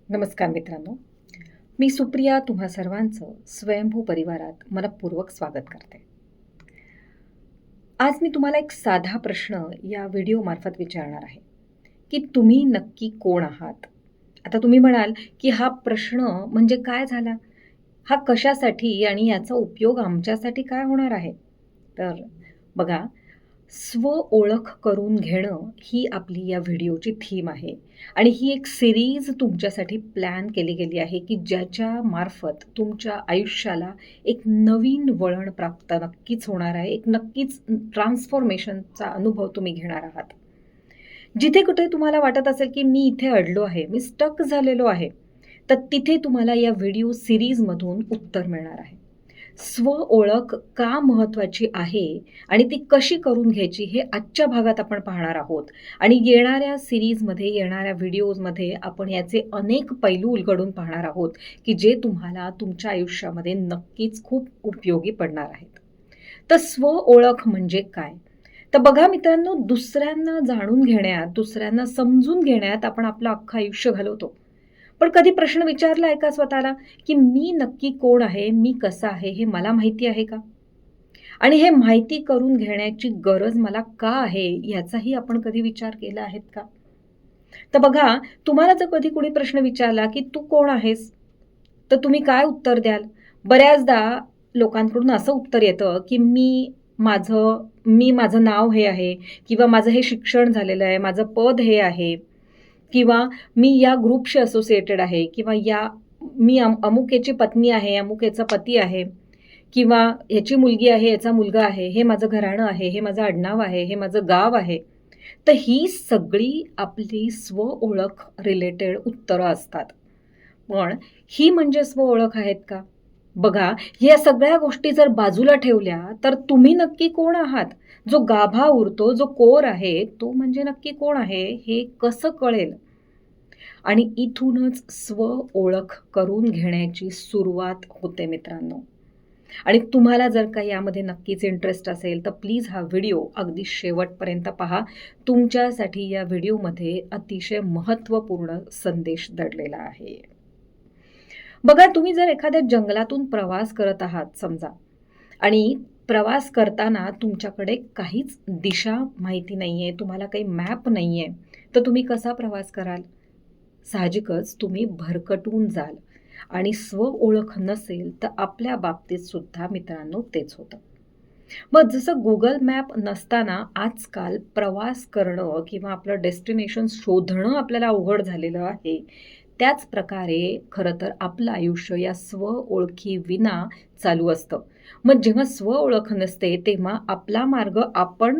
नमस्कार मित्रांनो, मी सुप्रिया तुम्हा सर्वांचं स्वयंभू परिवारात मनःपूर्वक स्वागत करते. आज मी तुम्हाला एक साधा प्रश्न या व्हिडिओमार्फत विचारणार आहे, की तुम्ही नक्की कोण आहात? आता तुम्ही म्हणाल, की हा प्रश्न म्हणजे काय झाला? हा कशासाठी आणि याचा उपयोग आमच्यासाठी काय होणार आहे? तर बघा, स्व-ओळख करून घेणं ही आपली या व्हिडिओची थीम आहे आणि ही एक सीरीज तुमच्यासाठी प्लॅन केली गेली आहे, की ज्याच्या मार्फत तुमच्या आयुष्याला एक नवीन वळण प्राप्त नक्कीच होणार आहे. एक नक्कीच ट्रान्सफॉर्मेशनचा अनुभव तुम्ही घेणार आहात. जिथे कुठे तुम्हाला वाटत असेल, की मी इथे अडलो आहे, मी स्टक झालेलो आहे, तर तिथे तुम्हाला या व्हिडिओ सीरीजमधून उत्तर मिळणार आहे. स्व-ओळख का महत्त्वाची आहे आणि ती कशी करून घ्यायची हे आजच्या भागात आपण पाहणार आहोत आणि येणाऱ्या सीरीजमध्ये, येणाऱ्या व्हिडिओजमध्ये आपण याचे अनेक पैलू उलगडून पाहणार आहोत, की जे तुम्हाला तुमच्या आयुष्यामध्ये नक्कीच खूप उपयोगी पडणार आहेत. तर स्व-ओळख म्हणजे काय? तर बघा मित्रांनो, दुसऱ्यांना जाणून घेण्यात, दुसऱ्यांना समजून घेण्यात आपण आपलं अख्खं आयुष्य घालवतो. पण कधी प्रश्न विचारला आहे का स्वतःला, की मी नक्की कोण आहे? मी कसा आहे? हे मला माहिती आहे का? आणि हे माहिती करून घेण्याची गरज मला का आहे? याचाही आपण कधी विचार केला आहेत का? तर बघा, तुम्हाला जर कधी कोणी प्रश्न विचारला, की "तू कोण आहेस?" तर तुम्ही काय उत्तर द्याल? बऱ्याचदा लोकांकडून असं उत्तर येतं, की माझं नाव हे आहे किंवा माझं हे शिक्षण झालेलं आहे, माझं पद हे आहे किंवा मी या ग्रुपशी असोसिएटेड आहे किंवा मी अमुक पत्नी आहे, अमुक पती आहे किंवा ह्याची मुलगी आहे, याचा मुलगा आहे, हे माझं घराणं आहे, हे माझं आडनाव आहे, हे माझं गाव आहे. तर ही सगळी आपली स्व-ओळख रिलेटेड उत्तरं असतात. पण ही म्हणजे स्व-ओळख आहेत का? बघा, या सगळ्या गोष्टी जर बाजूला ठेवल्या, तर तुम्ही नक्की कोण आहात? जो गाभा उरतो, जो कोर आहे, तो म्हणजे नक्की कोण आहे, हे कसं कळेल? आणि इथूनच स्व-ओळख करून घेण्याची सुरुवात होते मित्रांनो. आणि तुम्हाला जर का यामध्ये नक्कीच इंटरेस्ट असेल, तर प्लीज हा व्हिडिओ अगदी शेवटपर्यंत पहा. तुमच्यासाठी या व्हिडिओमध्ये अतिशय महत्त्वपूर्ण संदेश दडलेला आहे. बघा, तुम्ही जर एखाद्या जंगलातून प्रवास करत आहात समजा आणि प्रवास करताना तुमच्याकडे काहीच दिशा माहिती नाहीये, तुम्हाला काही मॅप नाहीये, तर तुम्ही कसा प्रवास कराल? साहजिकच तुम्ही भरकटून जाल आणि स्व-ओळख नसेल, तर आपल्या बाबतीत सुद्धा मित्रांनो तेच होतं. मग जसं Google मॅप नसताना आजकाल प्रवास करणं किंवा आपलं डेस्टिनेशन शोधणं आपल्याला अवघड झालेलं आहे. त्याच प्रकारे खरं तर आपलं आयुष्य या स्व-ओळखीविना चालू असतं. मग जेव्हा स्व-ओळख नसते, तेव्हा आपला मार्ग आपण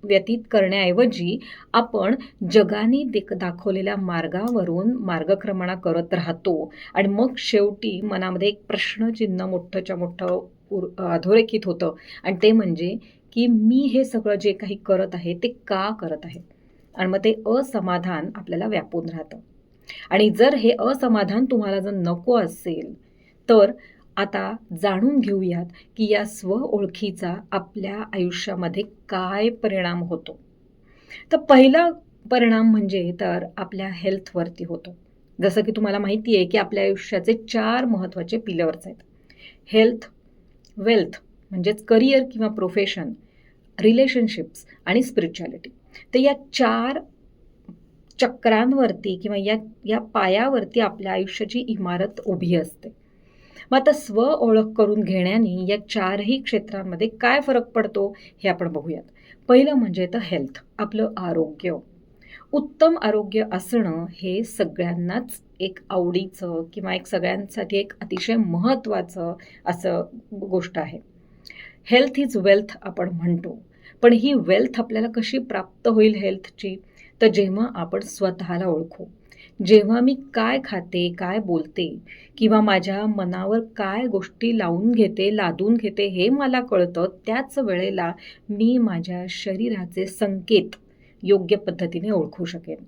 व्यतीत करण्याऐवजी आपण जगाने दाखवलेल्या मार्गावरून मार्गक्रमणा करत राहतो आणि मग शेवटी मनामध्ये एक प्रश्नचिन्ह मोठंच्या मोठं अधोरेखित होतं आणि ते म्हणजे, की मी हे सगळं जे काही करत आहे, ते का करत आहे? आणि मग ते असमाधान आपल्याला व्यापून राहतं. आणि जर हे असमाधान तुम्हाला जर नको असेल, तर आता जाणून घेऊयात, की या स्व-ओळखीचा आपल्या आयुष्यामध्ये काय परिणाम होतो. तर पहिला परिणाम म्हणजे तर आपल्या हेल्थवरती होतो. जसं की तुम्हाला माहिती आहे, की आपल्या आयुष्याचे 4 महत्त्वाचे पिलर्स आहेत. हेल्थ, वेल्थ म्हणजेच करियर किंवा प्रोफेशन, रिलेशनशिप्स आणि स्पिरिच्युअलिटी. तर या 4 चक्रांवरती किंवा या पायावरती आपल्या आयुष्याची इमारत उभी असते. मग आता स्व-ओळख करून घेण्याने या 4ही क्षेत्रांमध्ये काय फरक पडतो हे आपण बघूयात. पहिलं म्हणजे तर हेल्थ, आपलं आरोग्य. उत्तम आरोग्य असणं हे सगळ्यांनाच एक आवडीचं किंवा एक सगळ्यांसाठी एक अतिशय महत्त्वाचं असं गोष्ट आहे. हेल्थ इज वेल्थ आपण म्हणतो. पण ही वेल्थ आपल्याला कशी प्राप्त होईल हेल्थची? तर जेव्हा आपण स्वतःला ओळखू. जेव्हा मी काय खाते, काय बोलते किंवा माझ्या मनावर काय गोष्टी लादून घेते हे मला कळतं, त्याच वेळेला मी माझ्या शरीराचे संकेत योग्य पद्धतीने ओळखू शकेन.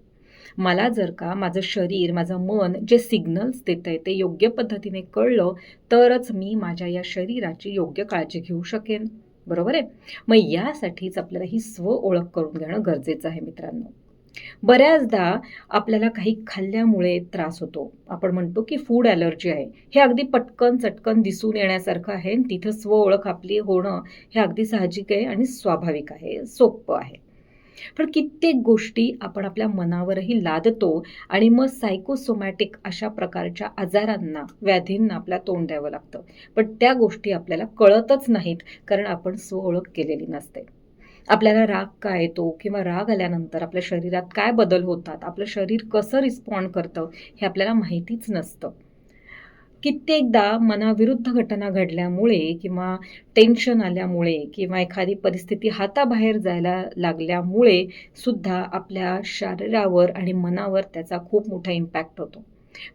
मला जर का माझं शरीर, माझं मन जे सिग्नल्स देतंय ते योग्य पद्धतीने कळलं, तरच मी माझ्या या शरीराची योग्य काळजी घेऊ शकेन. बरोबर आहे? मग यासाठीच आपल्याला ही स्व-ओळख करून घेणं गरजेचं आहे मित्रांनो. बऱ्याचदा आपल्याला काही खाल्ल्यामुळे त्रास होतो. आपण म्हणतो की फूड ॲलर्जी आहे. हे अगदी पटकन चटकन दिसून येण्यासारखं आहे आणि तिथं स्वओळख आपली होणं हे अगदी साहजिक आहे आणि स्वाभाविक आहे, सोपं आहे. पण कित्येक गोष्टी आपण आपल्या मनावरही लादतो आणि मग सायकोसोमॅटिक अशा प्रकारच्या आजारांना, व्याधींना आपल्याला तोंड द्यावं लागतं. पण त्या गोष्टी आपल्याला कळतच नाहीत, कारण आपण स्वओळख केलेली नसते. आपल्याला राग का येतो किंवा राग आल्यानंतर आपल्या शरीरात काय बदल होतात, आपलं शरीर कसं रिस्पॉन्ड करतं, हे आपल्याला माहितीच नसतं. कित्येकदा मनाविरुद्ध घटना घडल्यामुळे किंवा टेन्शन आल्यामुळे किंवा एखादी परिस्थिती हाताबाहेर जायला लागल्यामुळे सुद्धा आपल्या शरीरावर आणि मनावर त्याचा खूप मोठा इम्पॅक्ट होतो.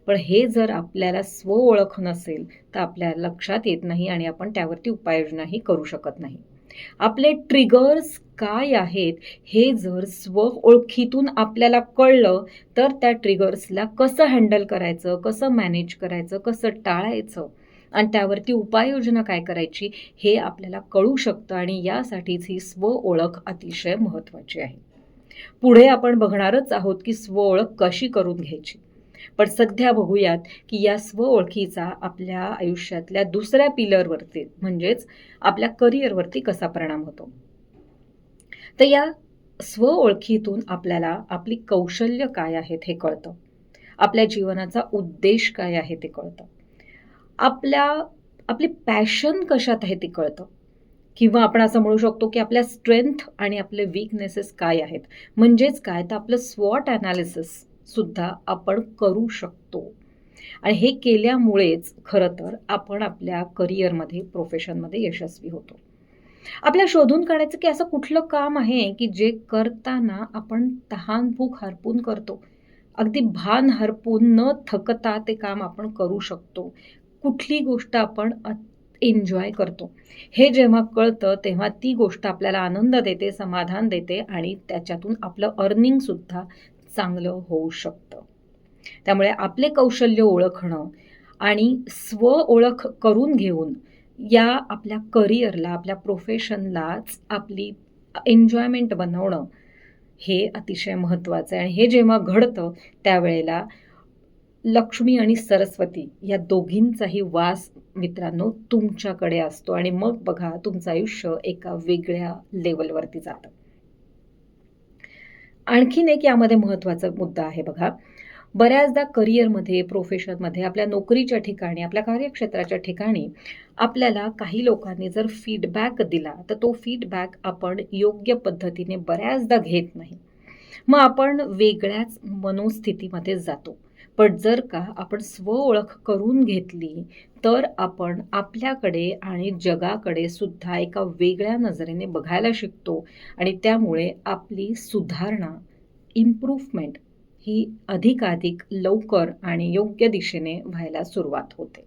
पण हे जर आपल्याला स्वओळख नसेल, तर आपल्या लक्षात येत नाही आणि आपण त्यावरती उपाययोजनाही करू शकत नाही. आपले ट्रिगर्स काय आहेत हे जर स्वओळखीतून आपल्याला कळलं, तर त्या ट्रिगर्सला कसं हँडल करायचं, कसं मॅनेज करायचं, कसं टाळायचं आणि त्यावरती उपाययोजना काय करायची हे आपल्याला कळू शकतं आणि यासाठीच ही स्वओळख अतिशय महत्त्वाची आहे. पुढे आपण बघणारच आहोत की स्वओळख कशी करून घ्यायची. पण सध्या बघूयात की या स्वओळखीचा आपल्या आयुष्यातल्या दुसऱ्या पिलरवरती म्हणजेच आपल्या करिअरवरती कसा परिणाम होतो. तर या स्वओळखीतून आपल्याला आपली कौशल्य काय आहेत हे कळतं. आपल्या जीवनाचा उद्देश काय आहे ते कळतं. आपल्या आपली पॅशन कशात आहे ते कळतं. किंवा आपण असं म्हणू शकतो की आपल्या स्ट्रेंथ आणि आपले वीकनेसेस काय आहेत. म्हणजेच काय तर आपलं स्वॉट ॲनालिसिस सुद्धा आपण करू शकतो. आणि हे केल्यामुळेच खरं तर आपण आपल्या करिअरमध्ये, प्रोफेशनमध्ये यशस्वी होतो. आपल्याला शोधून काढायचं की असं कुठलं काम आहे की जे करताना आपण तहान-भूक हरपून करतो. अगदी भान हरपून न थकता ते काम आपण करू शकतो. कुठली गोष्ट आपण एन्जॉय करतो. हे जेव्हा कळतं तेव्हा ती गोष्ट आपल्याला आनंद देते, समाधान देते आणि त्याच्यातून आपलं अर्निंगसुद्धा चांगलं होऊ शकतं. त्यामुळे आपले कौशल्य ओळखणं आणि स्वओळख करून घेऊन या आपल्या करिअरला, आपल्या प्रोफेशनलाच आपली एन्जॉयमेंट बनवणं हे अतिशय महत्त्वाचं आहे आणि हे जेव्हा घडतं त्यावेळेला लक्ष्मी आणि सरस्वती या दोघींचाही वास मित्रांनो तुमच्याकडे असतो आणि मग बघा तुमचं आयुष्य एका वेगळ्या लेव्हलवरती जातं. आणखीन एक यामध्ये महत्त्वाचा मुद्दा आहे बघा. बऱ्याचदा करिअरमध्ये, प्रोफेशनमध्ये, आपल्या नोकरीच्या ठिकाणी, आपल्या कार्यक्षेत्राच्या ठिकाणी आपल्याला काही लोकांनी जर फीडबॅक दिला, तर तो फीडबॅक आपण योग्य पद्धतीने बऱ्याचदा घेत नाही. मग आपण वेगळ्याच मनोस्थितीमध्ये जातो. पण जर का आपण स्वओळख करून घेतली, तर आपण आपल्याकडे आणि जगाकडे सुद्धा एका वेगळ्या नजरेने बघायला शिकतो आणि त्यामुळे आपली सुधारणा, इम्प्रूव्हमेंट ही अधिकाधिक लवकर आणि योग्य दिशेने व्हायला सुरुवात होते.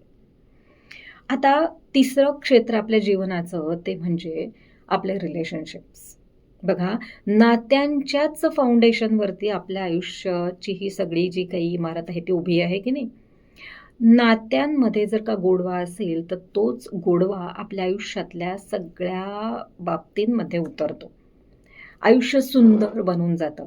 आता तिसरं क्षेत्र आपल्या जीवनाचं ते म्हणजे आपले रिलेशनशिप्स. बघा, नात्यांच्याच फाउंडेशनवरती आपल्या आयुष्याची ही सगळी जी काही इमारत आहे ती उभी आहे की नाही? नात्यांमध्ये जर का गोडवा असेल, तर तोच गोडवा आपल्या आयुष्यातल्या सगळ्या बाबतींमध्ये उतरतो. आयुष्य सुंदर बनून जातं.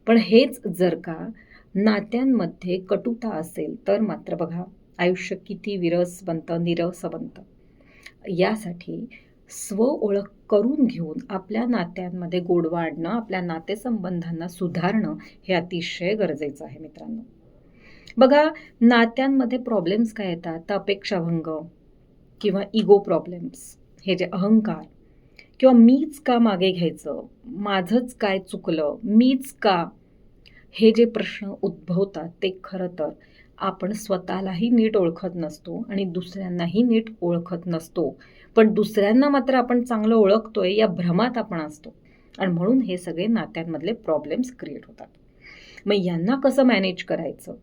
पण हेच जर का नात्यांमध्ये कटुता असेल, तर मात्र बघा आयुष्य किती विरस बनतं, नीरस बनतं. यासाठी स्वओळख करून घेऊन आपल्या नात्यांमध्ये गोडवा आणणं, आपल्या नातेसंबंधांना सुधारणं हे अतिशय गरजेचं आहे मित्रांनो. बघा, नात्यांमध्ये प्रॉब्लेम्स काय येतात? तर अपेक्षाभंग किंवा इगो प्रॉब्लेम्स, हे जे अहंकार किंवा मीच का मागे घ्यायचं, माझंच काय चुकलं, मीच का, हे जे प्रश्न उद्भवतात ते खरं तर आपण स्वतःलाही नीट ओळखत नसतो आणि दुसऱ्यांनाही नीट ओळखत नसतो. पण दुसऱ्यांना मात्र आपण चांगलं ओळखतोय या भ्रमात आपण असतो आणि म्हणून हे सगळे नात्यांमधले प्रॉब्लेम्स क्रिएट होतात. मग यांना कसं मॅनेज करायचं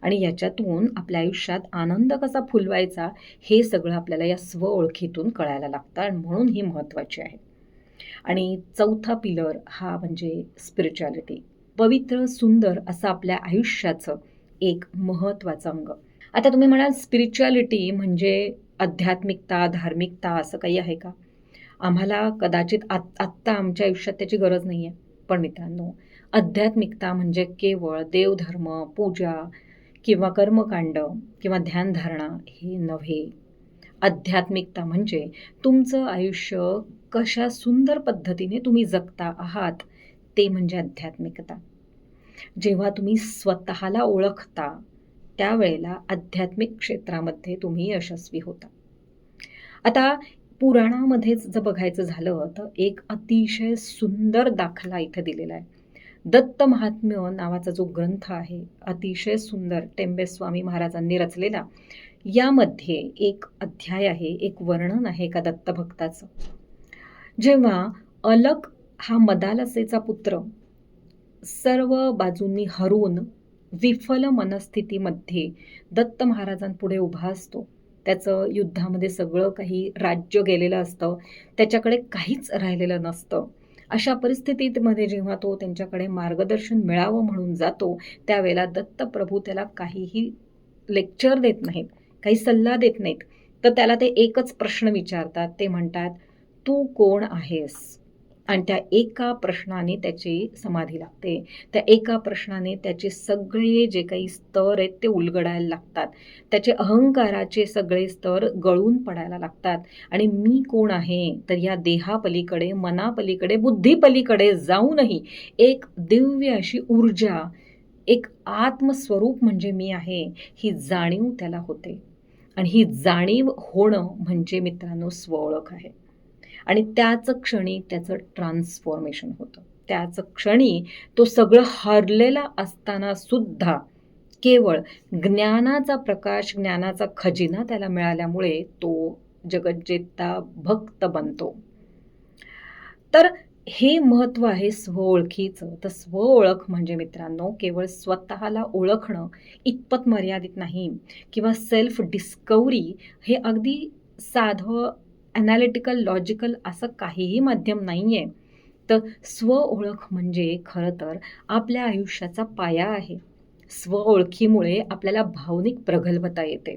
आणि याच्यातून आपल्या आयुष्यात आनंद कसा फुलवायचा हे सगळं आपल्याला या स्वओळखीतून कळायला लागतं आणि म्हणून ही महत्त्वाची आहे. आणि चौथा पिलर हा म्हणजे स्पिरिच्युअलिटी. पवित्र, सुंदर असं आपल्या आयुष्याचं एक महत्त्वाचं अंग. आता तुम्ही म्हणाल स्पिरिच्युअलिटी म्हणजे आध्यात्मिकता, धार्मिकता असं काही आहे का? आम्हाला कदाचित आत्ता आमच्या आयुष्यात त्याची गरज नाही आहे. पण मित्रांनो, आध्यात्मिकता म्हणजे केवळ देवधर्म, पूजा किंवा कर्मकांड किंवा ध्यानधारणा हे नव्हे. आध्यात्मिकता म्हणजे तुमचं आयुष्य कशा सुंदर पद्धतीने तुम्ही जगता आहात, ते म्हणजे आध्यात्मिकता. जेव्हा तुम्ही स्वतःला ओळखता, त्यावेळेला आध्यात्मिक क्षेत्रामध्ये तुम्ही यशस्वी होता. आता पुराणामध्येच जर बघायचं झालं तर एक अतिशय सुंदर दाखला इथे दिलेला आहे. दत्त महात्म्य नावाचा जो ग्रंथ आहे, अतिशय सुंदर टेंबेस्वामी महाराजांनी रचलेला, यामध्ये एक अध्याय आहे, एक वर्णन आहे एका दत्तभक्ताचं. जेव्हा अलक हा मदालसेचा पुत्र सर्व बाजूंनी हरून विफल मनस्थितीमध्ये दत्त महाराजांपुढे उभा असतो. त्याचं युद्धामध्ये सगळं काही राज्य गेलेलं असतं, त्याच्याकडे काहीच राहिलेलं नसतं. अशा परिस्थितीमध्ये जेव्हा तो त्यांच्याकडे मार्गदर्शन मिळावं म्हणून जातो, त्यावेळेला दत्तप्रभू त्याला काहीही लेक्चर देत नाहीत, काही सल्ला देत नाहीत. तर त्याला ते एकच प्रश्न विचारतात. ते म्हणतात, तू कोण आहेस? आणि त्या एका प्रश्नाने त्याची समाधी लागते. त्या एका प्रश्नाने त्याचे सगळे जे काही स्तर आहेत ते उलगडायला लागतात. त्याचे अहंकाराचे सगळे स्तर गळून पडायला लागतात. आणि मी कोण आहे? तर या देहापलीकडे, मनापलीकडे, बुद्धीपलीकडे जाऊनही एक दिव्य अशी ऊर्जा, एक आत्मस्वरूप म्हणजे मी आहे, ही जाणीव त्याला होते. आणि ही जाणीव होणं म्हणजे मित्रांनो स्वओळख आहे. आणि त्याच क्षणी त्याचं ट्रान्सफॉर्मेशन होतं. त्याच क्षणी तो सगळं हरलेला असताना सुद्धा केवळ ज्ञानाचा प्रकाश, ज्ञानाचा खजिना त्याला मिळाल्यामुळे तो जगज्जेता भक्त बनतो. तर हे महत्त्व आहे स्वओळखीचं. तर स्वओळख म्हणजे मित्रांनो केवळ स्वतःला ओळखणं इतपत मर्यादित नाही, किंवा सेल्फ डिस्कव्हरी हे अगदी साधं ॲनालिटिकल, लॉजिकल असं काहीही माध्यम नाही आहे. तर स्वओळख म्हणजे खरं तर आपल्या आयुष्याचा पाया आहे. स्वओळखीमुळे आपल्याला भावनिक प्रगल्भता येते.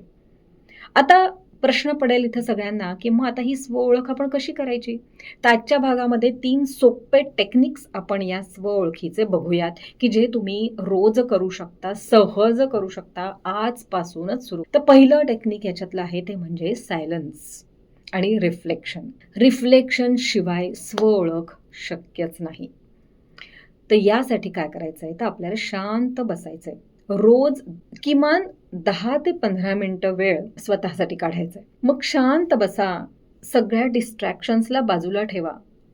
आता प्रश्न पडेल इथं सगळ्यांना, की मग आता ही स्वओळख आपण कशी करायची? तर आजच्या भागामध्ये 3 सोपे टेक्निक्स आपण या स्वओळखीचे बघूयात, की जे तुम्ही रोज करू शकता, सहज करू शकता, आजपासूनच सुरू. तर पहिलं टेक्निक याच्यातलं आहे ते म्हणजे सायलन्स आणि रिफ्लेक्शन. रिफ्लेक्शन शिवाय स्वओळख शक्यच नाही. तर यासाठी काय करायचं आहे, तर आपल्याला शांत बसायचं आहे. रोज किमान 10 ते 15 मिनिटं वेळ स्वतःसाठी काढायचा आहे. मग शांत बसा, सगळ्या डिस्ट्रॅक्शन्सला बाजूला ठेवा.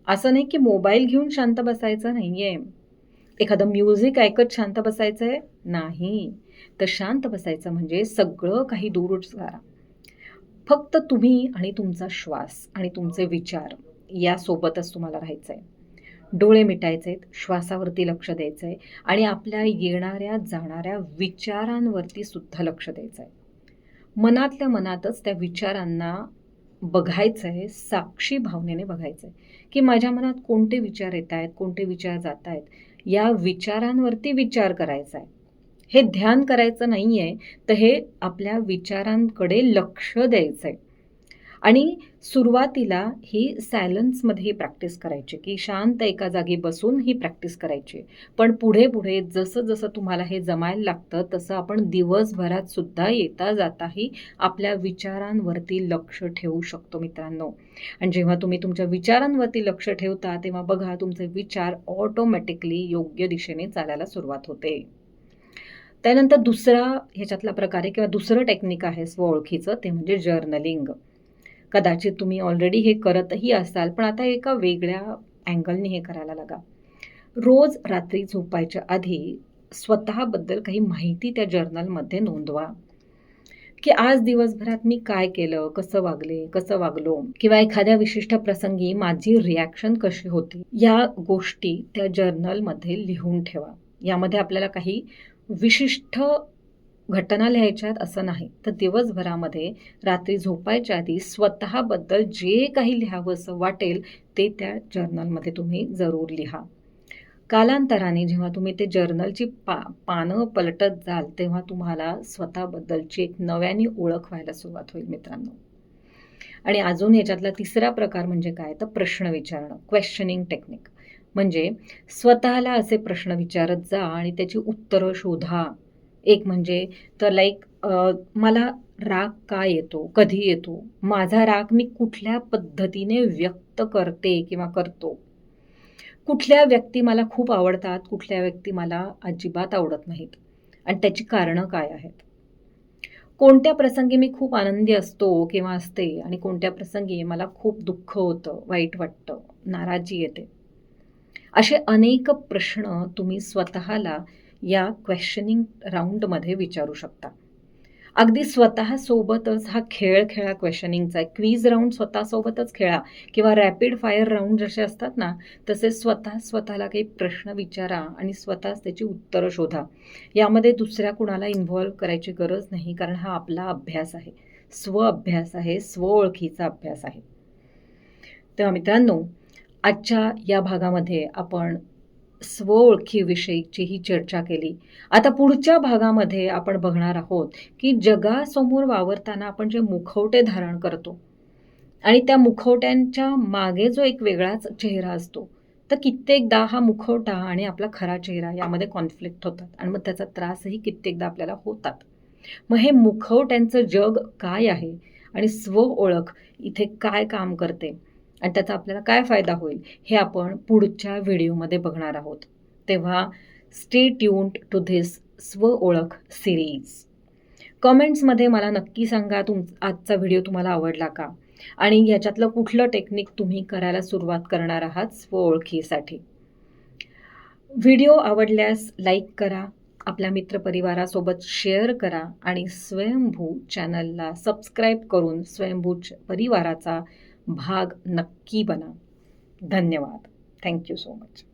असं नाही की मोबाईल घेऊन शांत बसायचं नाहीये, एखादं म्युझिक ऐकत शांत बसायचं आहे नाही. तर शांत बसायचं म्हणजे सगळं काही दूरच करा. फक्त तुम्ही आणि तुमचा श्वास आणि तुमचे विचार यासोबतच तुम्हाला राहायचं आहे. डोळे मिटायचे आहेत, श्वासावरती लक्ष द्यायचं आहे आणि आपल्या येणाऱ्या जाणाऱ्या विचारांवरती सुद्धा लक्ष द्यायचं आहे. मनातल्या मनातच त्या विचारांना बघायचं आहे, साक्षी भावनेने बघायचं आहे, की माझ्या मनात कोणते विचार येत आहेत, कोणते विचार जात आहेत. या विचारांवरती विचार करायचा आहे. हे ध्यान करायचं नाही आहे, तर हे आपल्या विचारांकडे लक्ष द्यायचं आहे. आणि सुरुवातीला ही सायलन्समध्ये प्रॅक्टिस करायची, की शांत एका जागी बसून ही प्रॅक्टिस करायची. पण पुढे पुढे जसं जसं तुम्हाला हे जमायला लागतं, तसं आपण दिवसभरात सुद्धा येता जाताही आपल्या विचारांवरती लक्ष ठेवू शकतो मित्रांनो. आणि जेव्हा तुम्ही तुमच्या विचारांवरती लक्ष ठेवता, तेव्हा बघा तुमचे विचार ऑटोमॅटिकली योग्य दिशेने चालायला सुरुवात होते. त्यानंतर दुसरा ह्याच्यातला प्रकार आहे किंवा दुसरं टेक्निक आहे स्वओळखीचं, ते म्हणजे जर्नलिंग. कदाचित तुम्ही ऑलरेडी हे करतही असाल, पण आता एका वेगळ्या अँगलने हे करायला लागा. रोज रात्री झोपायच्या आधी स्वतःबद्दल काही माहिती त्या जर्नलमध्ये नोंदवा, की आज दिवसभरात मी काय केलं, कसं वागले, कसं वागलो, किंवा एखाद्या विशिष्ट प्रसंगी माझी रिॲक्शन कशी होती. या गोष्टी त्या जर्नलमध्ये लिहून ठेवा. यामध्ये आपल्याला काही विशिष्ट घटना लिहायच्यात असं नाही. तर दिवसभरामध्ये रात्री झोपायच्या आधी स्वतःबद्दल जे काही लिहावंसं वाटेल ते त्या जर्नलमध्ये तुम्ही जरूर लिहा. कालांतराने जेव्हा तुम्ही ते जर्नलची पानं पलटत जाल, तेव्हा तुम्हाला स्वतःबद्दलची एक नव्याने ओळख व्हायला सुरुवात होईल मित्रांनो. आणि अजून याच्यातला तिसरा प्रकार म्हणजे काय, तर प्रश्न विचारणं, क्वेश्चनिंग टेक्निक. म्हणजे स्वतःला असे प्रश्न विचारत जा आणि त्याची उत्तरं शोधा. एक म्हणजे तर लाईक मला राग का येतो? कधी येतो? माझा राग मी कुठल्या पद्धतीने व्यक्त करते किंवा करतो? कुठल्या व्यक्ती मला खूप आवडतात, कुठल्या व्यक्ती मला अजिबात आवडत नाहीत आणि त्याची कारणं काय आहेत? कोणत्या प्रसंगी मी खूप आनंदी असतो किंवा असते आणि कोणत्या प्रसंगी मला खूप दुःख होतं, वाईट वाटतं, नाराजी येते. असे अनेक प्रश्न तुम्ही स्वतःला या क्वेश्चनिंग राउंडमध्ये विचारू शकता. अगदी स्वतःसोबतच हा खेळ खेळा क्वेश्चनिंगचा. क्विज राउंड स्वतःसोबतच खेळा किंवा रॅपिड फायर राउंड जसे असतात ना, तसे स्वतःला काही प्रश्न विचारा आणि स्वतःच त्याची उत्तरं शोधा. यामध्ये दुसऱ्या कुणाला इन्व्हॉल्व करायची गरज नाही, कारण हा आपला अभ्यास आहे. स्व-अभ्यास आहे, स्व-ओळखीचा अभ्यास आहे. तेव्हा मित्रांनो, आजच्या या भागामध्ये आपण स्व-ओळखीविषयीची ही चर्चा केली. आता पुढच्या भागामध्ये आपण बघणार आहोत, की जगासमोर वावरताना आपण जे मुखवटे धारण करतो आणि त्या मुखवट्यांच्या मागे जो एक वेगळाच चेहरा असतो, तर कित्येकदा हा मुखवटा आणि आपला खरा चेहरा यामध्ये कॉन्फ्लिक्ट होतात आणि मग त्याचा त्रासही कित्येकदा आपल्याला होतात. मग हे मुखवट्यांचं जग काय आहे आणि स्व-ओळख इथे काय काम करते आणि त्याचा आपल्याला काय फायदा होईल, हे आपण पुढच्या व्हिडिओमध्ये बघणार आहोत. तेव्हा स्टे ट्यून्ड टू धिस स्व-ओळख सिरीज. कमेंट्समध्ये मला नक्की सांगा आजचा व्हिडिओ तुम्हाला आवडला का? आणि ह्याच्यातलं कुठलं टेक्निक तुम्ही करायला सुरुवात करणार आहात स्व-ओळखीसाठी. व्हिडिओ आवडल्यास लाईक करा, आपल्या मित्रपरिवारासोबत शेअर करा आणि स्वयंभू चॅनलला सबस्क्राईब करून स्वयंभू परिवाराचा भाग नक्की बना. धन्यवाद. Thank you so much.